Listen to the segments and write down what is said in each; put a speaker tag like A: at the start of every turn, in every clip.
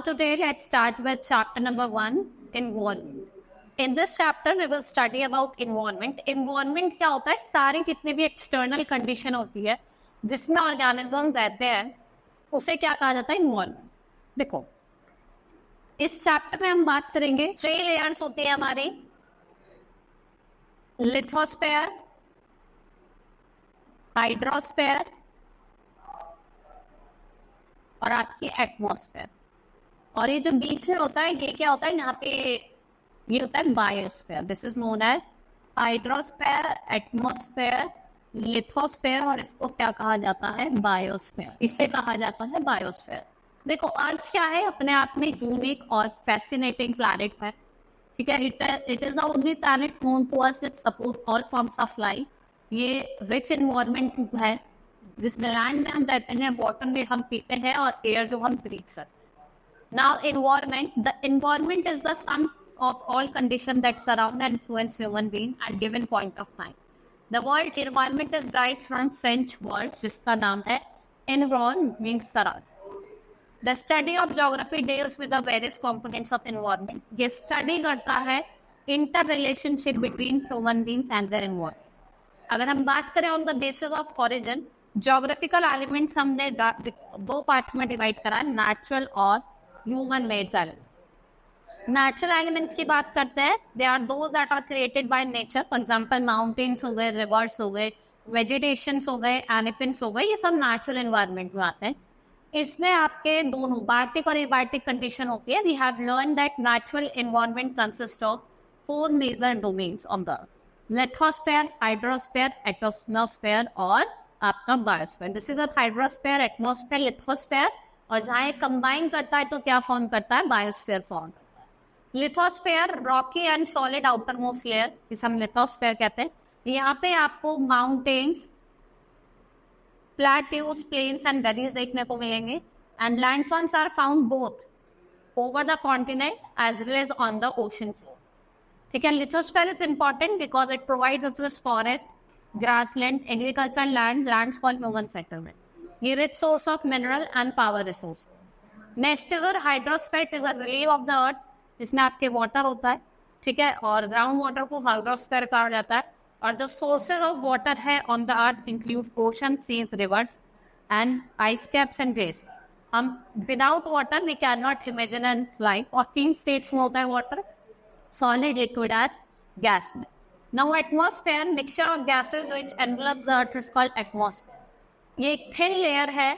A: today let's start with chapter number 1, environment. In this chapter we will study about environment. Environment क्या होता है? सारी जितने भी external condition होती है जिसमें organism रहते हैं उसे क्या कहा जाता है? environment. देखो इस चैप्टर में हम बात करेंगे 3 लेयर्स होती है हमारी, लिथोस्फेयर, हाइड्रोस्फेयर और आपकी एटमॉस्फेयर। और ये जो बीच में होता है ये क्या होता है? यहाँ पे ये होता है biosphere. This is known as hydrosphere, atmosphere, lithosphere और इसको क्या कहा जाता है? बायोस्फेयर। इसे कहा जाता है बायोस्फेयर। देखो अर्थ क्या है? अपने आप में यूनिक और फैसिनेटिंग प्लैनेट है, ठीक है। It is the only planet known to us with support all forms of life. ये रिच एनवायरनमेंट है जिसमें लैंड में हम रहते हैं, वाटर में हम पीते हैं और एयर जो हम ब्रीथ करते हैं। Now environment, the environment is the sum of all conditions that surround and influence human being at given point of time. The word environment is derived from French word जिसका नाम है environ, means surround. The study of geography deals with the various components of environment. ये study करता है interrelationship between human beings and their environment. अगर हम बात करें on the basis of origin, geographical elements हमने 2 पार्ट्स में डिवाइड करा है, नेचुरल और human made element. Natural elements की बात करते हैं, they are those that are created by nature. For example mountains हो गए, रिवर्स हो गए, वेजिटेशंस हो गए, एलिफेंट्स हो गए, ये सब नेचुरल एनवायरनमेंट में आते हैं। इसमें आपके दोनों बायोटिक और एबायोटिक कंडीशन होती है। We have learn that natural environment consist of 4 major domains of the lithosphere, hydrosphere, atmosphere और आपका biosphere. This is a hydrosphere, atmosphere, lithosphere, और जहाँ ये कंबाइन करता है तो क्या फॉर्म करता है? Biosphere form. Lithosphere rocky and solid outermost layer, जिसे हम लिथोस्फेयर कहते हैं। यहाँ पे आपको mountains, plateaus, plains and valleys देखने को मिलेंगे। And landforms are found both over the continent as well as on the ocean floor, ठीक है। Lithosphere is important because it provides us with forest, grassland, agriculture land, lands for human settlement. ये rich source of mineral and power resource. Next is hydrosphere, is a relief of the earth, इसमें आपके water होता है, ठीक है, और ground water को hydrosphere कहा जाता है। और जो सोर्सेज ऑफ वाटर है on the earth include ocean, seas, rivers and ice caps and glacier. हम without water we cannot imagine an life. और 3 स्टेट्स में होता है water, solid, liquid and gas में। Now atmosphere, mixture of gases which envelop the earth is called atmosphere. ये एक thin layer है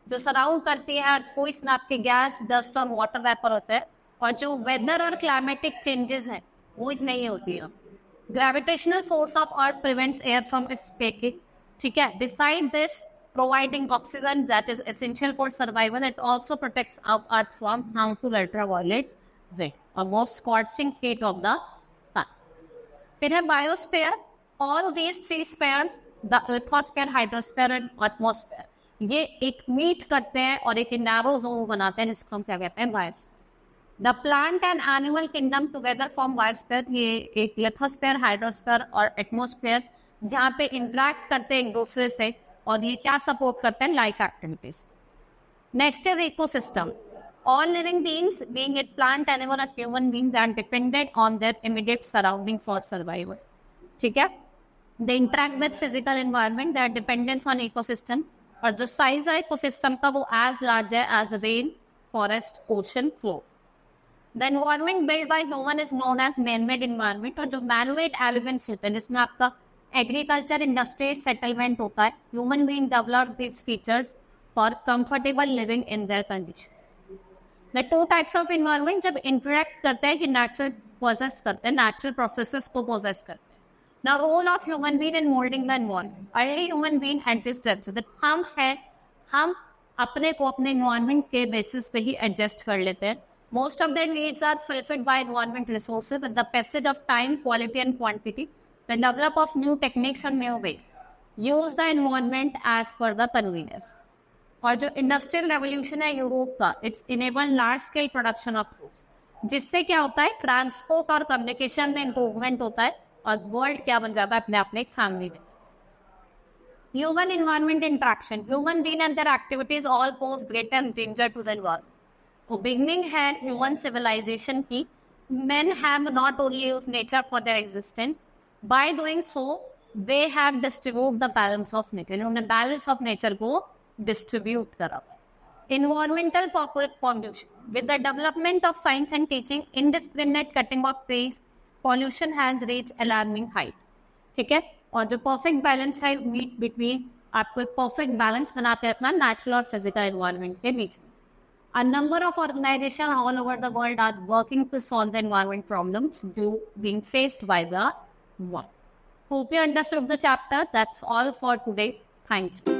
A: जो सराउंड करती है अर्थ को। इसमें आपके गैस, डस्ट और वाटर वेपर होते हैं। और जो वेदर और क्लाइमेटिक चेंजेस हैं वो नहीं होती है। Gravitational force of earth prevents air from escaping, ठीक है। Beside this providing oxygen that is essential for survival, it also protects our earth from harmful ultraviolet ray और most scorching heat of the sun. फिर है biosphere. All these 3 spheres, the lithosphere, hydrosphere and atmosphere, ये एक meet करते हैं और एक narrow zone बनाते हैं जिसको हम क्या कहते हैं? Biosphere. The plant and animal kingdom together form biosphere. ये एक लिथोस्फेयर, हाइड्रोस्फेयर और एटमॉस्फेयर जहाँ पे इंटरेक्ट करते हैं एक दूसरे से, और ये क्या सपोर्ट करते हैं? Life activities. Next is ecosystem. All living beings, being it plant, animal और human beings, are dependent on their immediate surrounding for survival, ठीक है। They interact with physical environment, their dependence on ecosystem. और जो size है ecosystem का वो as large है as rain, forest, ocean floor. The environment built by human is known as man-made environment। और जो man-made elements होते हैं जिसमें आपका एग्रीकल्चर, इंडस्ट्री, सेटलमेंट होता है, human being develop these features for comfortable living in their condition। The 2 types of environment जब interact करते हैं कि natural possess करते हैं, natural processes को possess करते हैं। Now role of human being in molding the environment। Early human being adjusted so that हम अपने को अपने environment के basis पे ही adjust कर लेते हैं। Most of their needs are fulfilled by environment resources. With the passage of time, quality and quantity, the develop of new techniques and new ways, use the environment as per the convenience। और जो industrial revolution है Europe का, it's enable large scale production of goods, जिससे क्या होता है? Transport और communication में इंप्रूवमेंट होता है और वर्ल्ड क्या बन जाता है? अपने आप में एक फैमिली में। Human environment interaction, human being and their activities all pose greatest danger to the environment। Beginning है ह्यूमन सिविलाइजेशन की. Men have not only used nature for their existence. By doing so, they have distributed the balance of nature. उन्होंने balance of nature को distribute करा. Environmental pollution. With the development of science and teaching, indiscriminate cutting of trees, pollution has reached alarming height. ठीक है. और जो perfect balance है meet between, आपको एक perfect balance बनाते हैं अपना natural और physical environment के बीच में. A number of organizations all over the world are working to solve the environment problems being faced by the world. Hope you understood the chapter. That's all for today. Thanks.